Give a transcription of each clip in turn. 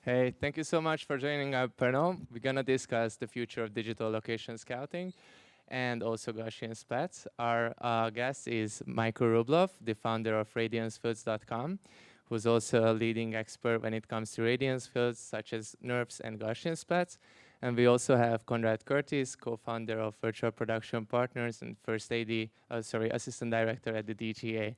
Hey, thank you so much for joining our panel. We're going to discuss the future of digital location scouting and also Gaussian splats. Our guest is Michael Rubloff, the founder of radiancefoods.com, who's also a leading expert when it comes to radiance fields such as NURBS and Gaussian splats. And we also have Conrad Curtis, co-founder of Virtual Production Partners and assistant director at the DGA.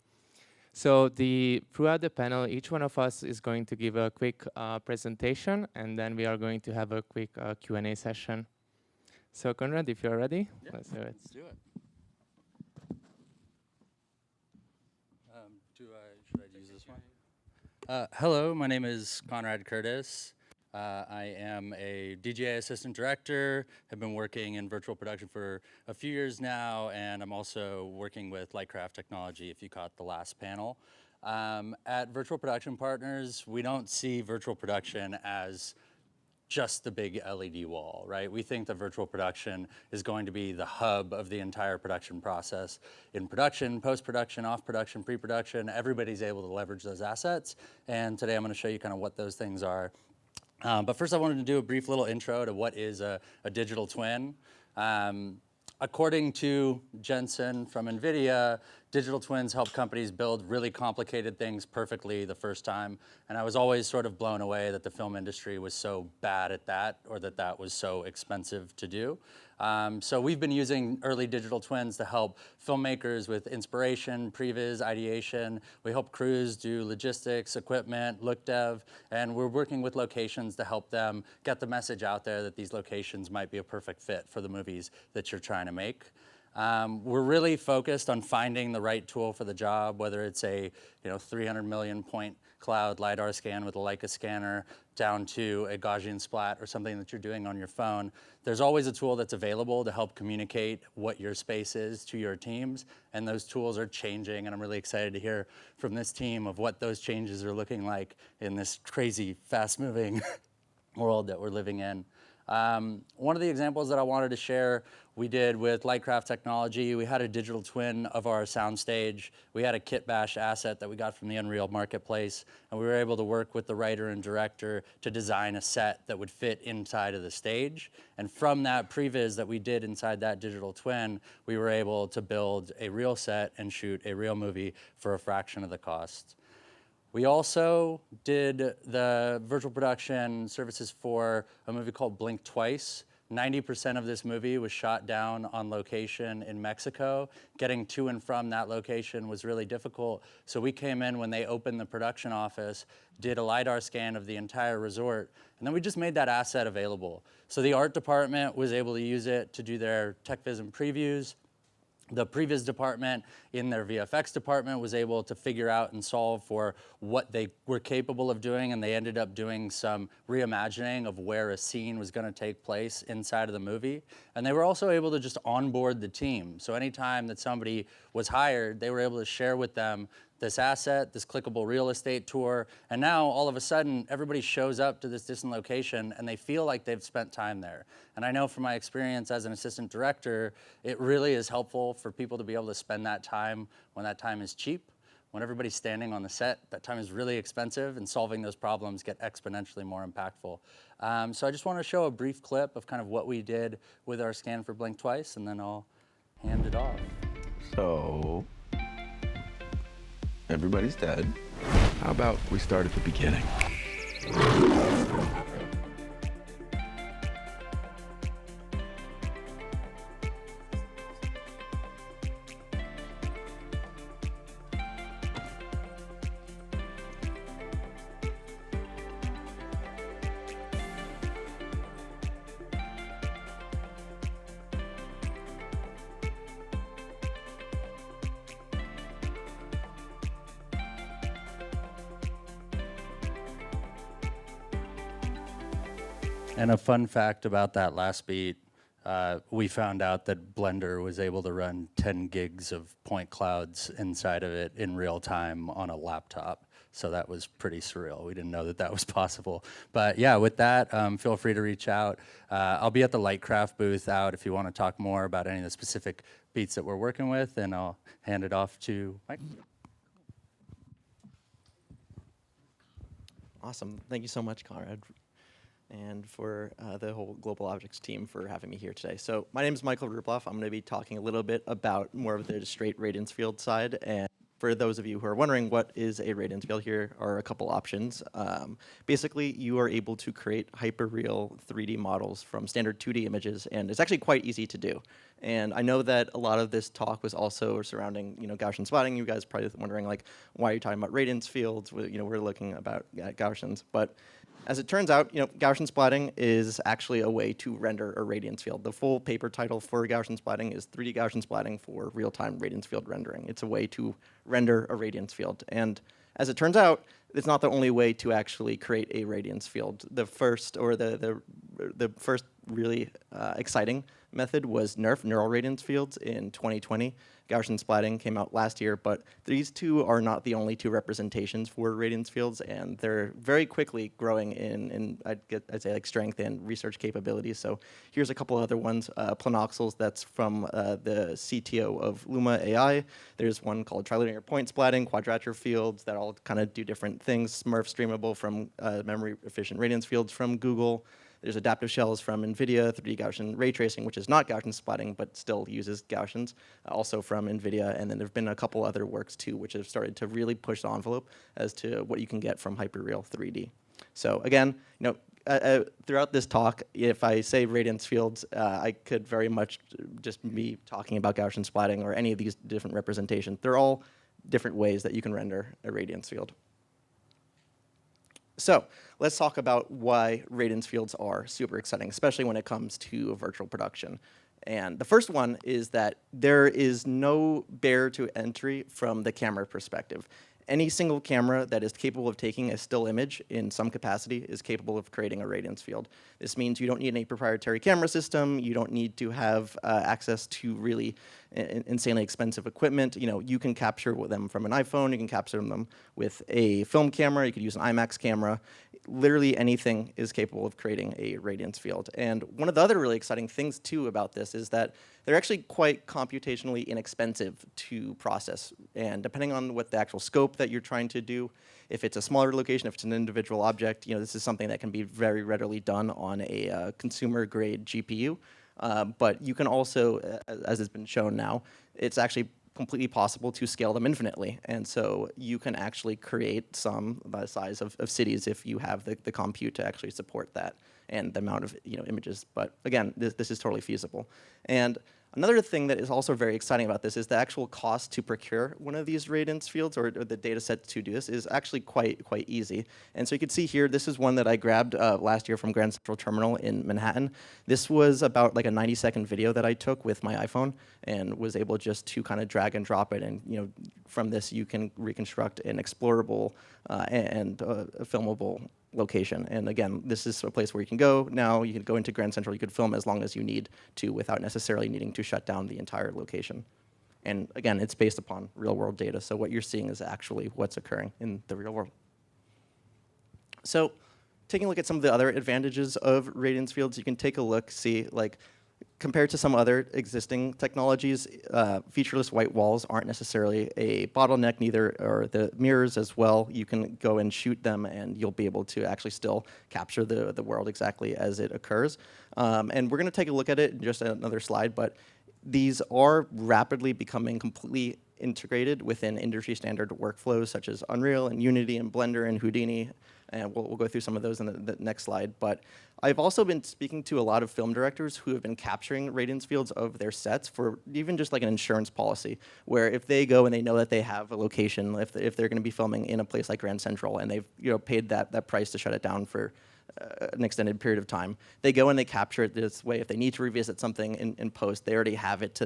So throughout the panel, each one of us is going to give a quick presentation, and then we are going to have a quick Q&A session. So Conrad, if you're ready, yeah, let's do it. Let's do it. Should I use this one? Hello, my name is Conrad Curtis. I am a DGA assistant director, have been working in virtual production for a few years now, and I'm also working with Lightcraft Technology, if you caught the last panel. At Virtual Production Partners, we don't see virtual production as just the big LED wall, right? We think that virtual production is going to be the hub of the entire production process. In production, post-production, off-production, pre-production, everybody's able to leverage those assets. And today I'm going to show you kind of what those things are. But first I wanted to do a brief little intro to what is a digital twin. According to Jensen from NVIDIA, digital twins help companies build really complicated things perfectly the first time. And I was always sort of blown away that the film industry was so bad at that, or that that was so expensive to do. So we've been using early digital twins to help filmmakers with inspiration, previs, ideation. We help crews do logistics, equipment, look dev, and we're working with locations to help them get the message out there that these locations might be a perfect fit for the movies that you're trying to make. We're really focused on finding the right tool for the job, whether it's a 300 million point cloud LiDAR scan with a Leica scanner down to a Gaussian splat or something that you're doing on your phone. There's always a tool that's available to help communicate what your space is to your teams, and those tools are changing, and I'm really excited to hear from this team of what those changes are looking like in this crazy, fast-moving world that we're living in. One of the examples that I wanted to share, we did with Lightcraft Technology. We had a digital twin of our soundstage. We had a kitbash asset that we got from the Unreal Marketplace, and we were able to work with the writer and director to design a set that would fit inside of the stage. And from that previs that we did inside that digital twin, we were able to build a real set and shoot a real movie for a fraction of the cost. We also did the virtual production services for a movie called Blink Twice. 90% of this movie was shot down on location in Mexico. Getting to and from that location was really difficult. So we came in when they opened the production office, did a LiDAR scan of the entire resort, and then we just made that asset available. So the art department was able to use it to do their tech viz and previews. The previs department in their VFX department was able to figure out and solve for what they were capable of doing, and they ended up doing some reimagining of where a scene was going to take place inside of the movie. And they were also able to just onboard the team. So anytime that somebody was hired, they were able to share with them this asset, this clickable real estate tour, and now all of a sudden everybody shows up to this distant location and they feel like they've spent time there. And I know from my experience as an assistant director, it really is helpful for people to be able to spend that time when that time is cheap. When everybody's standing on the set, that time is really expensive, and solving those problems get exponentially more impactful. So I just want to show a brief clip of kind of what we did with our scan for Blink Twice, and then I'll hand it off. So everybody's dead. How about we start at the beginning? And a fun fact about that last beat, we found out that Blender was able to run 10 gigs of point clouds inside of it in real time on a laptop. So that was pretty surreal. We didn't know that that was possible. But yeah, with that, feel free to reach out. I'll be at the Lightcraft booth out if you want to talk more about any of the specific beats that we're working with, and I'll hand it off to Mike. Awesome. Thank you so much, Conrad, and for the whole Global Objects team for having me here today. So my name is Michael Rubloff. I'm going to be talking a little bit about more of the straight radiance field side. And for those of you who are wondering what is a radiance field, here are a couple options. Basically, you are able to create hyperreal 3D models from standard 2D images, and it's actually quite easy to do. And I know that a lot of this talk was also surrounding, Gaussian splatting. You guys are probably wondering, like, why are you talking about radiance fields? We're looking about Gaussians, but as it turns out, Gaussian splatting is actually a way to render a radiance field. The full paper title for Gaussian splatting is 3D Gaussian splatting for real-time radiance field rendering. It's a way to render a radiance field. And as it turns out, it's not the only way to actually create a radiance field. The first, or the first really exciting method was NeRF, neural radiance fields, in 2020. Gaussian splatting came out last year, but these two are not the only two representations for radiance fields, and they're very quickly growing in I'd say, like, strength and research capabilities. So here's a couple other ones. Planoxels, that's from the CTO of Luma AI. There's one called trilinear point splatting, quadrature fields that all kind of do different things. Smurf streamable from memory efficient radiance fields from Google. There's adaptive shells from NVIDIA, 3D Gaussian ray tracing, which is not Gaussian splatting, but still uses Gaussians, also from NVIDIA. And then there have been a couple other works, too, which have started to really push the envelope as to what you can get from hyperreal 3D. So again, throughout this talk, if I say radiance fields, I could very much just be talking about Gaussian splatting or any of these different representations. They're all different ways that you can render a radiance field. So let's talk about why radiance fields are super exciting, especially when it comes to virtual production. And the first one is that there is no barrier to entry from the camera perspective. Any single camera that is capable of taking a still image in some capacity is capable of creating a radiance field. This means you don't need any proprietary camera system. You don't need to have access to really insanely expensive equipment. You can capture them from an iPhone. You can capture them with a film camera. You could use an IMAX camera. Literally anything is capable of creating a radiance field. And one of the other really exciting things, too, about this is that they're actually quite computationally inexpensive to process. And depending on what the actual scope that you're trying to do, if it's a smaller location, if it's an individual object, this is something that can be very readily done on a consumer-grade GPU. But you can also, as has been shown now, it's actually completely possible to scale them infinitely. And so you can actually create some the size of cities if you have the compute to actually support that and the amount of images. But again, this is totally feasible. And another thing that is also very exciting about this is the actual cost to procure one of these radiance fields or the data set to do this is actually quite easy. And so you can see here, this is one that I grabbed last year from Grand Central Terminal in Manhattan. This was about like a 90-second video that I took with my iPhone and was able just to kind of drag and drop it. And from this, you can reconstruct an explorable and a filmable location. And again, this is a place where you can go now. You can go into Grand Central. You could film as long as you need to without necessarily needing to shut down the entire location. And again, it's based upon real-world data. So what you're seeing is actually what's occurring in the real world. So taking a look at some of the other advantages of radiance fields, you can take a look, see, like, compared to some other existing technologies, featureless white walls aren't necessarily a bottleneck, neither are the mirrors as well. You can go and shoot them, and you'll be able to actually still capture the world exactly as it occurs. And we're going to take a look at it in just another slide, but these are rapidly becoming completely integrated within industry standard workflows such as Unreal and Unity and Blender and Houdini. And we'll go through some of those in the next slide. But I've also been speaking to a lot of film directors who have been capturing radiance fields of their sets for even just like an insurance policy, where if they go and they know that they have a location, if they're going to be filming in a place like Grand Central and they've paid that price to shut it down for an extended period of time, they go and they capture it this way. If they need to revisit something in post, they already have it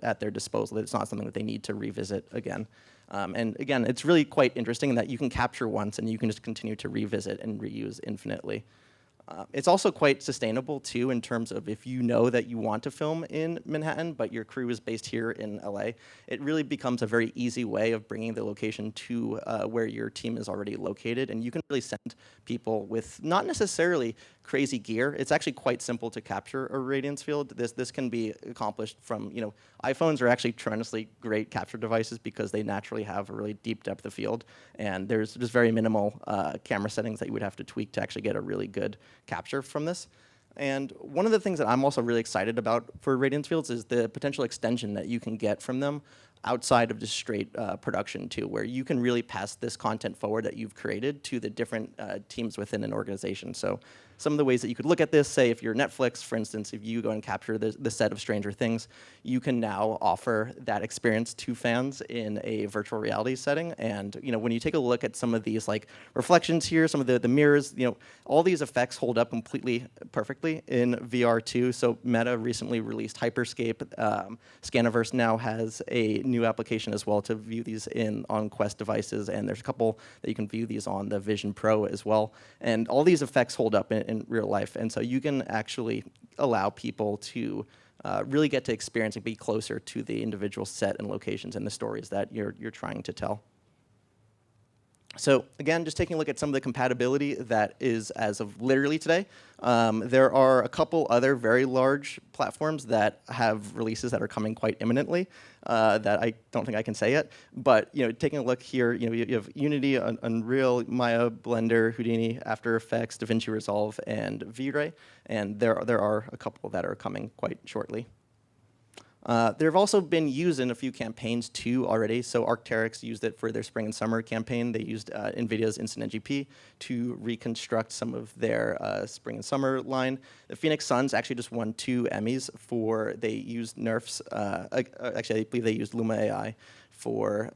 at their disposal. It's not something that they need to revisit again. And again, it's really quite interesting in that you can capture once and you can just continue to revisit and reuse infinitely. It's also quite sustainable too in terms of if you know that you want to film in Manhattan, but your crew is based here in LA, it really becomes a very easy way of bringing the location to where your team is already located, and you can really send people with not necessarily crazy gear. It's actually quite simple to capture a radiance field. This can be accomplished from, iPhones are actually tremendously great capture devices because they naturally have a really deep depth of field, and there's just very minimal camera settings that you would have to tweak to actually get a really good capture from this. And one of the things that I'm also really excited about for radiance fields is the potential extension that you can get from them outside of just straight production too, where you can really pass this content forward that you've created to the different teams within an organization. So some of the ways that you could look at this, say if you're Netflix, for instance, if you go and capture the set of Stranger Things, you can now offer that experience to fans in a virtual reality setting. And when you take a look at some of these like reflections here, some of the mirrors, all these effects hold up completely perfectly in VR too. So Meta recently released Hyperscape. Scaniverse now has a new application as well to view these on Quest devices, and there's a couple that you can view these on the Vision Pro as well. And all these effects hold up in real life, and so you can actually allow people to really get to experience and be closer to the individual set and locations and the stories that you're trying to tell. So again, just taking a look at some of the compatibility that is as of literally today. There are a couple other very large platforms that have releases that are coming quite imminently that I don't think I can say yet. But taking a look here, you have Unity, Unreal, Maya, Blender, Houdini, After Effects, DaVinci Resolve, and V-Ray. And there are a couple that are coming quite shortly. They've also been used in a few campaigns too already. So Arc'teryx used it for their spring and summer campaign. They used NVIDIA's Instant NGP to reconstruct some of their spring and summer line. The Phoenix Suns actually just won 2 Emmys for, they used nerfs, actually I believe they used Luma AI for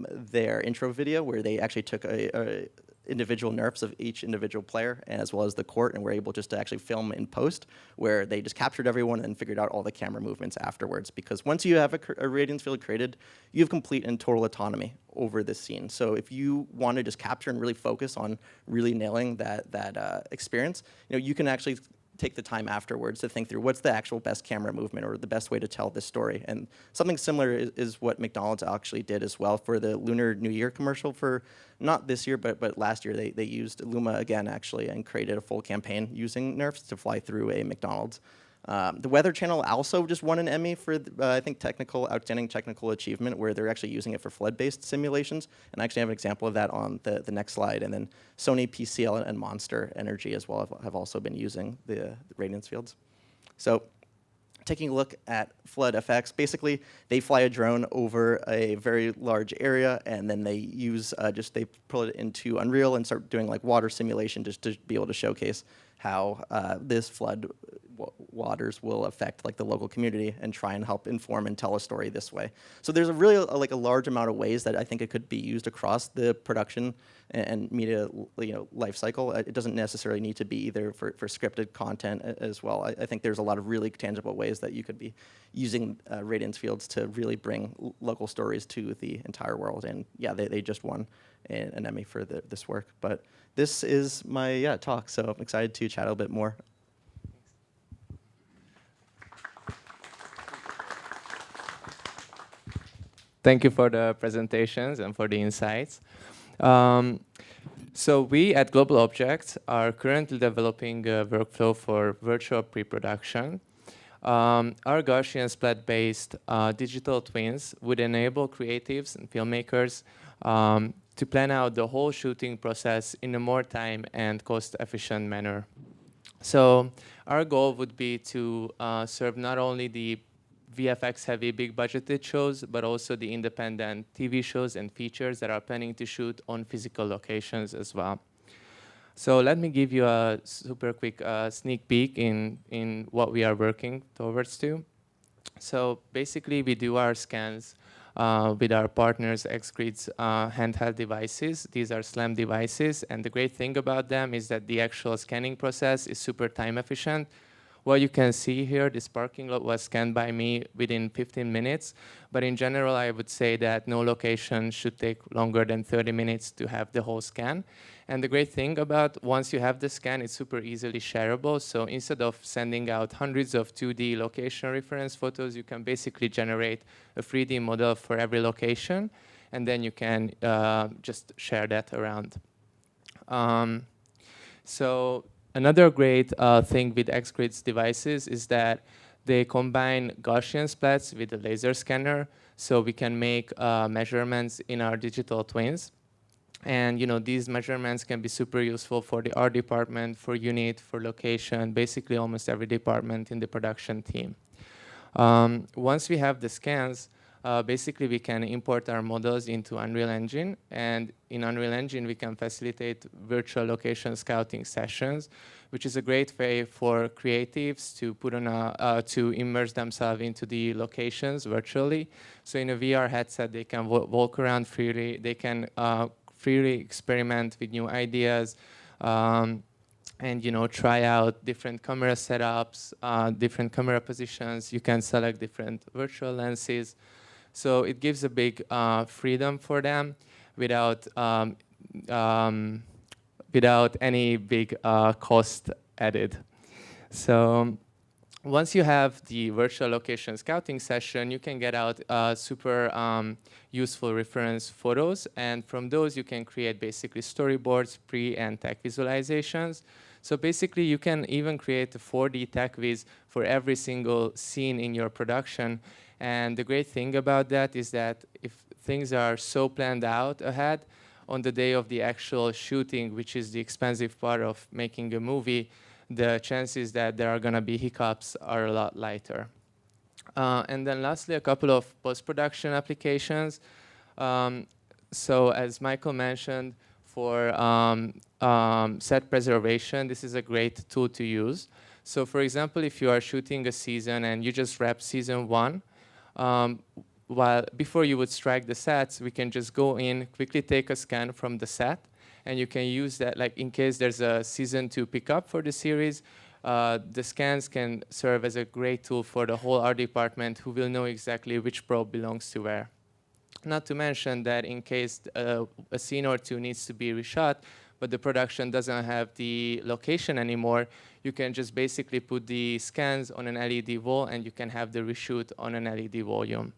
their intro video, where they actually took a individual nerfs of each individual player as well as the court, and were able just to actually film in post, where they just captured everyone and figured out all the camera movements afterwards. Because once you have a radiance field created, you have complete and total autonomy over this scene. So if you want to just capture and really focus on really nailing that experience, you can actually take the time afterwards to think through what's the actual best camera movement or the best way to tell this story. And something similar is what McDonald's actually did as well for the Lunar New Year commercial for, not this year, but last year. They used Luma again, actually, and created a full campaign using nerfs to fly through a McDonald's. The Weather Channel also just won an Emmy for, I think, outstanding technical achievement, where they're actually using it for flood-based simulations. And I actually have an example of that on the next slide. And then Sony, PCL, and Monster Energy as well have also been using the radiance fields. So taking a look at flood effects, basically they fly a drone over a very large area, and then they use they pull it into Unreal and start doing like water simulation just to be able to showcase how this flood waters will affect like the local community and try and help inform and tell a story this way. So there's a really a large amount of ways that I think it could be used across the production and media life cycle. It doesn't necessarily need to be either for scripted content as well. I think there's a lot of really tangible ways that you could be using radiance fields to really bring local stories to the entire world. And yeah, they just won an Emmy for this work. But this is my talk, so I'm excited to chat a little bit more. Thank you for the presentations and for the insights. So we at Global Objects are currently developing a workflow for virtual pre-production. Our Gaussian splat-based digital twins would enable creatives and filmmakers to plan out the whole shooting process in a more time and cost-efficient manner. So our goal would be to serve not only the VFX-heavy, big-budgeted shows, but also the independent TV shows and features that are planning to shoot on physical locations as well. So let me give you a super quick sneak peek in what we are working towards to. So basically, we do our scans with our partners, XGrid's handheld devices. These are SLAM devices, and the great thing about them is that the actual scanning process is super time efficient. what you can see here, this parking lot was scanned by me within 15 minutes. But in general, I would say that no location should take longer than 30 minutes to have the whole scan. And the great thing about once you have the scan, it's super easily shareable. So instead of sending out hundreds of 2D location reference photos, you can basically generate a 3D model for every location. And then you can just share that around. So another great thing with XGrid's devices is that they combine Gaussian splats with a laser scanner, so we can make measurements in our digital twins. And these measurements can be super useful for the art department, for unit, for location, basically almost every department in the production team. Once we have the scans, basically we can import our models into Unreal Engine, and in Unreal Engine we can facilitate virtual location scouting sessions, which is a great way for creatives to put on to immerse themselves into the locations virtually. So in a VR headset, they can walk around freely. They can freely experiment with new ideas. And try out different camera setups, different camera positions. You can select different virtual lenses. So it gives a big freedom for them without any big cost added. So once you have the virtual location scouting session, you can get out super useful reference photos. And from those, you can create basically storyboards, pre and tech visualizations. So basically, you can even create a 4D tech viz for every single scene in your production. And the great thing about that is that if things are so planned out ahead, on the day of the actual shooting, which is the expensive part of making a movie, the chances that there are going to be hiccups are a lot lighter. And then lastly, a couple of post-production applications. So as Michael mentioned, for set preservation, this is a great tool to use. So for example, if you are shooting a season and you just wrap season 1, while before you would strike the sets, we can just go in, quickly take a scan from the set, and you can use that, like in case there's a season 2 pickup for the series, the scans can serve as a great tool for the whole art department who will know exactly which prop belongs to where. Not to mention that in case a scene or two needs to be reshot, but the production doesn't have the location anymore, you can just basically put the scans on an LED wall and you can have the reshoot on an LED volume.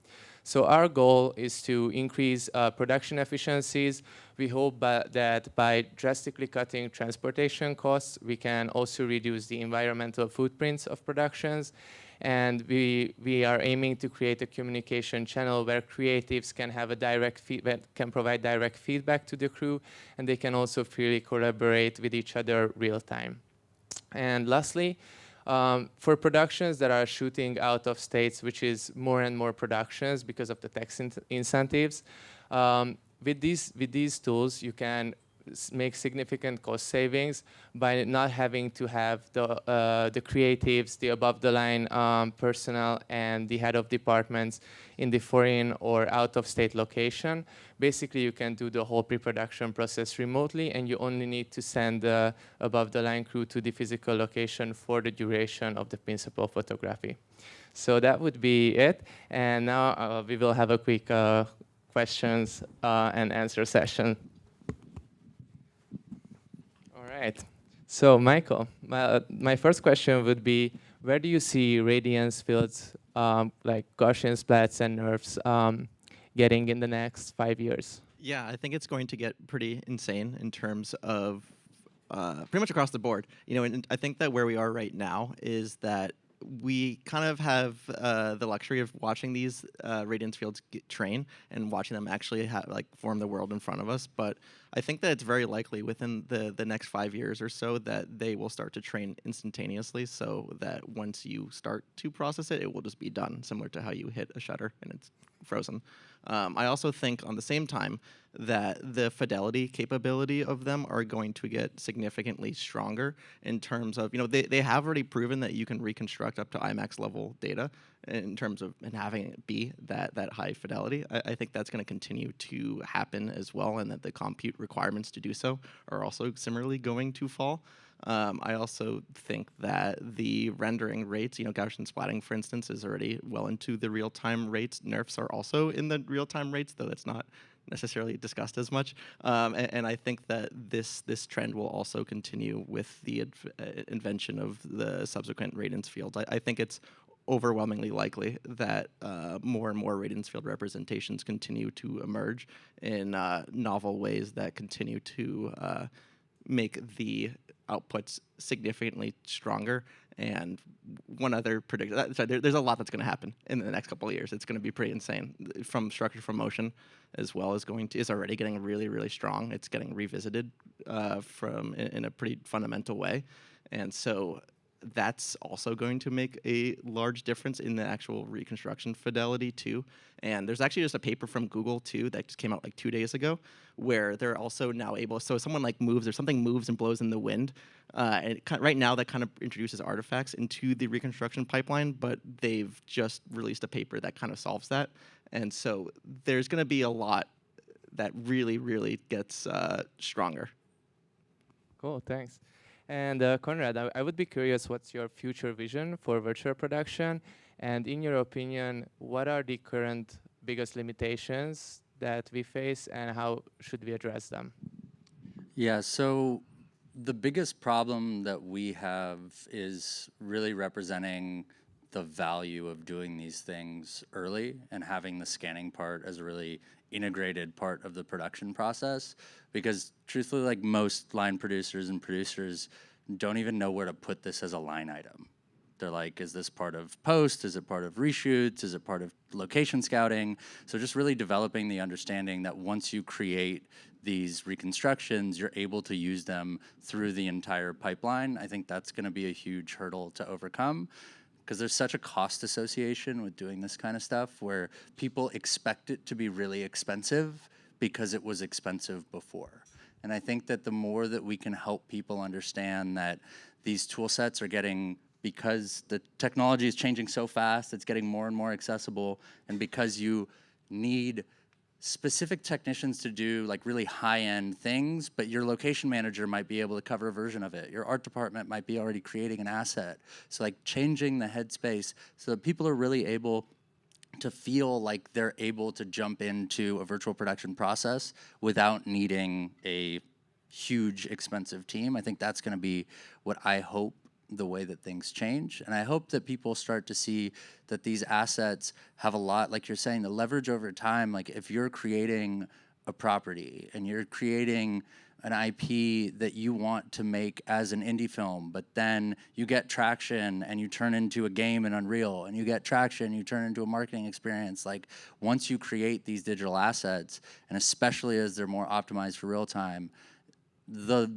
So our goal is to increase production efficiencies. We hope that by drastically cutting transportation costs, we can also reduce the environmental footprints of productions. And we are aiming to create a communication channel where creatives can have a direct feedback, can provide direct feedback to the crew, and they can also freely collaborate with each other real time. And lastly, for productions that are shooting out of states, which is more and more productions because of the tax incentives, with these tools, you can make significant cost savings by not having to have the creatives, the above-the-line personnel, and the head of departments in the foreign or out-of-state location. Basically, you can do the whole pre-production process remotely, and you only need to send the above-the-line crew to the physical location for the duration of the principal photography. So that would be it. And now we will have a quick questions and answer session. Right. So, Michael, my first question would be, where do you see radiance fields like Gaussian splats and nerfs getting in the next 5 years? Yeah, I think it's going to get pretty insane in terms of pretty much across the board. And I think that where we are right now is that we kind of have the luxury of watching these radiance fields train and watching them actually form the world in front of us. But I think that it's very likely within the next 5 years or so that they will start to train instantaneously, so that once you start to process it, it will just be done, similar to how you hit a shutter and it's frozen. I also think on the same time that the fidelity capability of them are going to get significantly stronger in terms of, they have already proven that you can reconstruct up to IMAX level data in terms of and having it be that high fidelity. I think that's going to continue to happen as well, and that the compute requirements to do so are also similarly going to fall. I also think that the rendering rates, Gaussian splatting, for instance, is already well into the real-time rates. Nerfs are also in the real-time rates, though that's not necessarily discussed as much. And I think that this trend will also continue with the invention of the subsequent radiance fields. I think it's overwhelmingly likely that more and more radiance field representations continue to emerge in novel ways that continue to make the outputs significantly stronger. And one other prediction, there's a lot that's going to happen in the next couple of years. It's going to be pretty insane. From structure from motion, as well as is already getting really, really strong. It's getting revisited in a pretty fundamental way. And so that's also going to make a large difference in the actual reconstruction fidelity too. And there's actually just a paper from Google too that just came out like 2 days ago, where they're also now able, so someone like moves, or something moves and blows in the wind, and right now that kind of introduces artifacts into the reconstruction pipeline, but they've just released a paper that kind of solves that. And so there's going to be a lot that really, really gets stronger. Cool, thanks. And Conrad, I would be curious, what's your future vision for virtual production? And in your opinion, what are the current biggest limitations that we face, and how should we address them? Yeah, so the biggest problem that we have is really representing the value of doing these things early and having the scanning part as a really integrated part of the production process, because truthfully, like, most line producers and producers don't even know where to put this as a line item. They're like, is this part of post? Is it part of reshoots? Is it part of location scouting? So just really developing the understanding that once you create these reconstructions, you're able to use them through the entire pipeline. I think that's going to be a huge hurdle to overcome, because there's such a cost association with doing this kind of stuff, where people expect it to be really expensive because it was expensive before. And I think that the more that we can help people understand that these tool sets are getting, because the technology is changing so fast, it's getting more and more accessible, and because you need specific technicians to do like really high-end things, but your location manager might be able to cover a version of it. Your art department might be already creating an asset. So like changing the headspace so that people are really able to feel like they're able to jump into a virtual production process without needing a huge expensive team. I think that's going to be what I hope the way that things change. And I hope that people start to see that these assets have a lot, like you're saying, the leverage over time. Like if you're creating a property and you're creating an IP that you want to make as an indie film, but then you get traction and you turn into a game in Unreal, and you get traction, you turn into a marketing experience. Like once you create these digital assets, and especially as they're more optimized for real time, the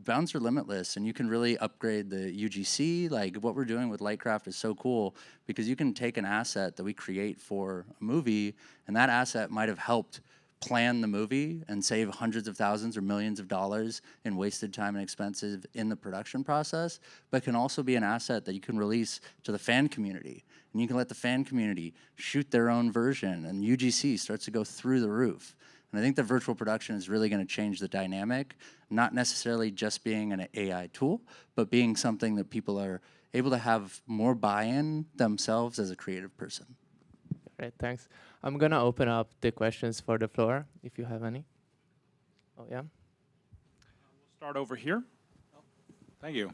bounds are limitless, and you can really upgrade the UGC. Like what we're doing with Lightcraft is so cool, because you can take an asset that we create for a movie, and that asset might have helped plan the movie and save hundreds of thousands or millions of dollars in wasted time and expenses in the production process, but can also be an asset that you can release to the fan community, and you can let the fan community shoot their own version, and UGC starts to go through the roof. And I think that virtual production is really going to change the dynamic, not necessarily just being an AI tool, but being something that people are able to have more buy-in themselves as a creative person. Great, thanks. I'm going to open up the questions for the floor, if you have any. Oh, yeah? We'll start over here. Thank you.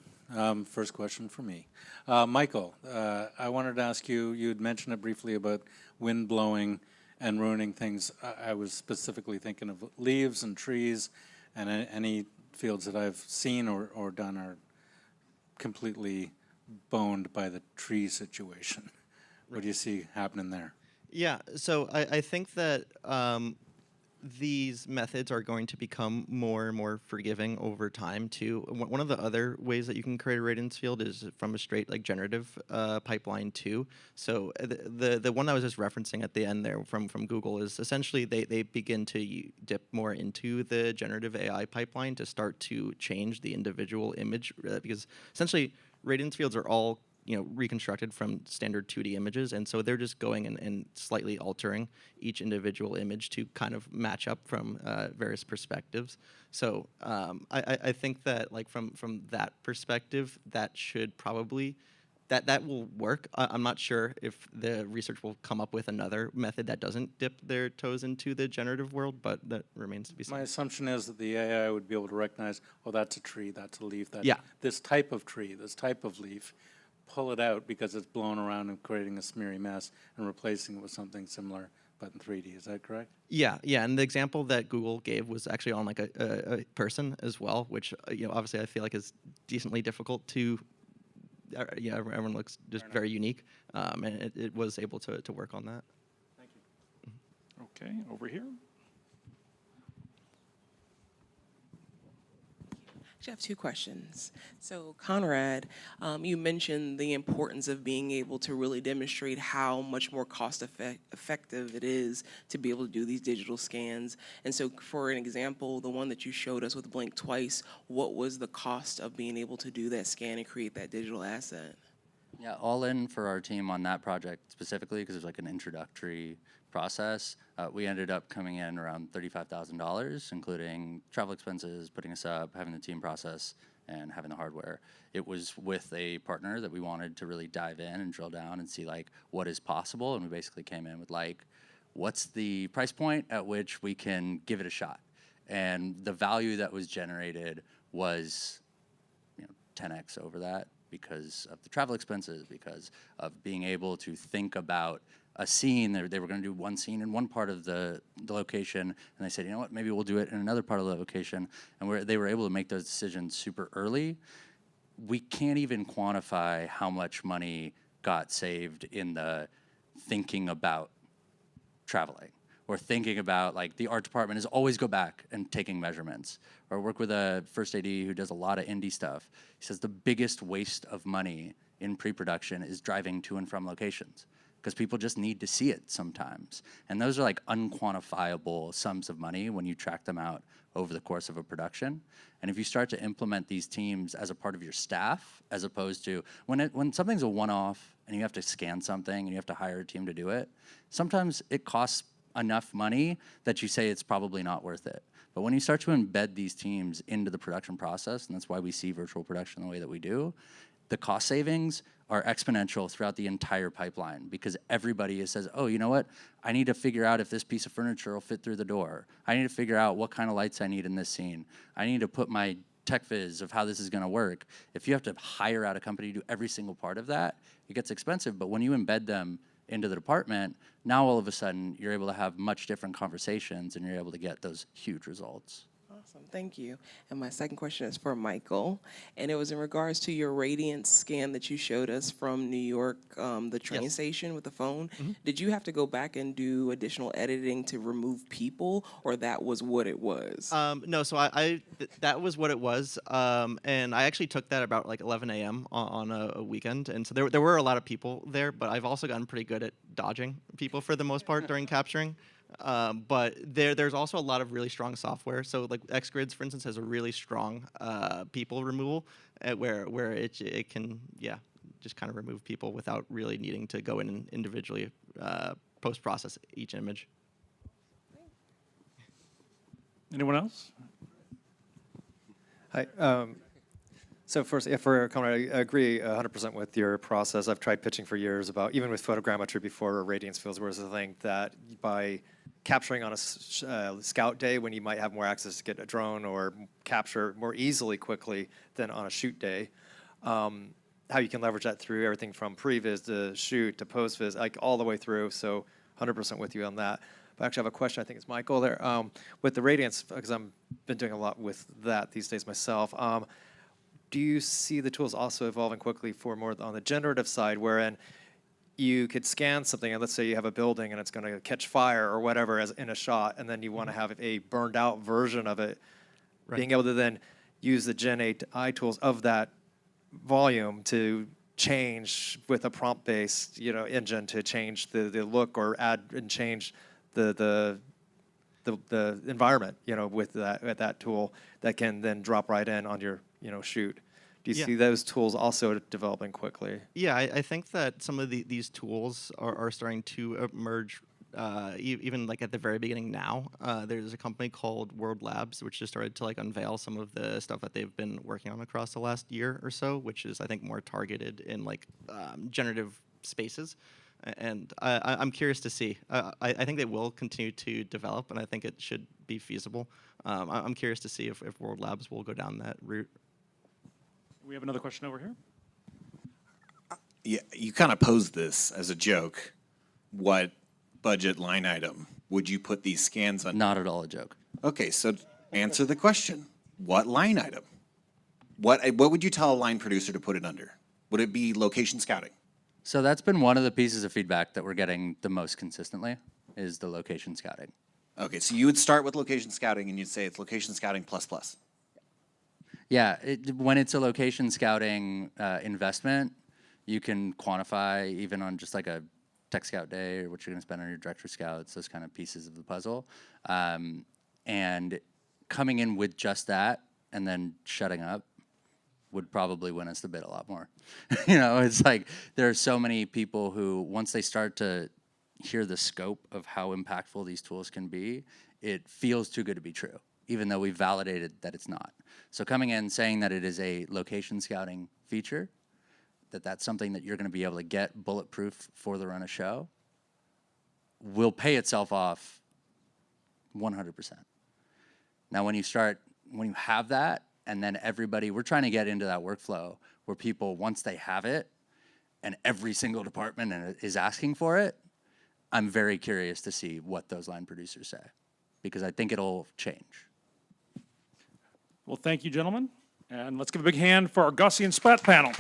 First question for me. Michael, I wanted to ask you, you had mentioned it briefly about wind blowing and ruining things. I was specifically thinking of leaves and trees, and any fields that I've seen or done are completely boned by the tree situation. What do you see happening there? Yeah, so I think that these methods are going to become more and more forgiving over time too. One of the other ways that you can create a radiance field is from a straight like generative pipeline too. So the one I was just referencing at the end there from Google is essentially they begin to dip more into the generative AI pipeline to start to change the individual image, because essentially radiance fields are all reconstructed from standard 2D images, and so they're just going and slightly altering each individual image to kind of match up from various perspectives. So I think that like from that perspective, that should probably that will work. I'm not sure if the research will come up with another method that doesn't dip their toes into the generative world, but that remains to be seen. My assumption is that the AI would be able to recognize, oh, that's a tree, that's a leaf, that's Yeah. this type of tree, this type of leaf, pull it out because it's blown around and creating a smeary mess and replacing it with something similar, but in 3D. Is that correct? Yeah, and the example that Google gave was actually on like a person as well, which obviously I feel like is decently difficult to. Everyone looks just very unique, and it was able to work on that. Thank you. Okay, over here. I have two questions. So Conrad, you mentioned the importance of being able to really demonstrate how much more effective it is to be able to do these digital scans. And so for an example, the one that you showed us with Blink Twice, what was the cost of being able to do that scan and create that digital asset? Yeah, all in for our team on that project specifically, because it was like an introductory process, we ended up coming in around $35,000, including travel expenses, putting us up, having the team process, and having the hardware. It was with a partner that we wanted to really dive in and drill down and see like what is possible, and we basically came in with like, what's the price point at which we can give it a shot? And the value that was generated was 10x over that, because of the travel expenses, because of being able to think about a scene. They were going to do one scene in one part of the location, and they said, you know what, maybe we'll do it in another part of the location. And they were able to make those decisions super early. We can't even quantify how much money got saved in the thinking about traveling, or thinking about, like, the art department is always go back and taking measurements. Or work with a first AD who does a lot of indie stuff. He says the biggest waste of money in pre-production is driving to and from locations, because people just need to see it sometimes. And those are like unquantifiable sums of money when you track them out over the course of a production. And if you start to implement these teams as a part of your staff, as opposed to when something's a one-off and you have to scan something and you have to hire a team to do it, sometimes it costs enough money that you say it's probably not worth it. But when you start to embed these teams into the production process, and that's why we see virtual production the way that we do, the cost savings are exponential throughout the entire pipeline, because everybody says, oh, you know what? I need to figure out if this piece of furniture will fit through the door. I need to figure out what kind of lights I need in this scene. I need to put my tech viz of how this is going to work. If you have to hire out a company to do every single part of that, it gets expensive. But when you embed them into the department, now all of a sudden you're able to have much different conversations and you're able to get those huge results. Awesome, thank you. And my second question is for Michael, and it was in regards to your radiance scan that you showed us from New York, the train station with the phone. Did you have to go back and do additional editing to remove people, or that was what it was? No, so that was what it was, and I actually took that about like 11 a.m. on a weekend, and so there were a lot of people there, but I've also gotten pretty good at dodging people for the most part during capturing. But there's also a lot of really strong software. So like XGrids, for instance, has a really strong people removal where it can just kind of remove people without really needing to go in and individually post-process each image. Anyone else? Hi. So first, for Conrad, I agree 100% with your process. I've tried pitching for years about, even with photogrammetry before radiance fields, whereas I think that by capturing on a scout day when you might have more access to get a drone or capture more easily quickly than on a shoot day, how you can leverage that through everything from pre-viz to shoot to post-viz, like all the way through. So 100% with you on that. But actually I have a question, I think it's Michael there. With the radiance, because I've been doing a lot with that these days myself, do you see the tools also evolving quickly for more on the generative side, wherein you could scan something, and let's say you have a building and it's going to catch fire or whatever as in a shot, and then you want to have a burned out version of it, being able to then use the Gen AI tools of that volume to change with a prompt-based engine to change the look or add and change the environment with that tool that can then drop right in on your shoot. Do you Yeah. see those tools also developing quickly? Yeah, I think that some of these tools are starting to emerge, even like at the very beginning now. There's a company called World Labs, which just started to like unveil some of the stuff that they've been working on across the last year or so, which is I think more targeted in like generative spaces. And I'm curious to see. I think they will continue to develop, and I think it should be feasible. I'm curious to see if World Labs will go down that route. We have another question over here. Yeah, you kind of posed this as a joke. What budget line item would you put these scans on? Not at all a joke. Okay, so answer the question. What line item? What would you tell a line producer to put it under? Would it be location scouting? So that's been one of the pieces of feedback that we're getting the most consistently is the location scouting. Okay, so you would start with location scouting and you'd say it's location scouting plus plus. Yeah, when it's a location scouting investment, you can quantify even on just like a tech scout day or what you're going to spend on your director scouts, those kind of pieces of the puzzle. And coming in with just that and then shutting up would probably win us the bid a lot more. You know, it's like there are so many people who, once they start to hear the scope of how impactful these tools can be, it feels too good to be true, even though we validated that it's not. So coming in saying that it is a location scouting feature, that's something that you're going to be able to get bulletproof for the run of show, will pay itself off 100%. Now, when you have that, and then everybody, we're trying to get into that workflow where people, once they have it, and every single department is asking for it, I'm very curious to see what those line producers say, because I think it'll change. Well, thank you, gentlemen. And let's give a big hand for our Gaussian SPAT panel.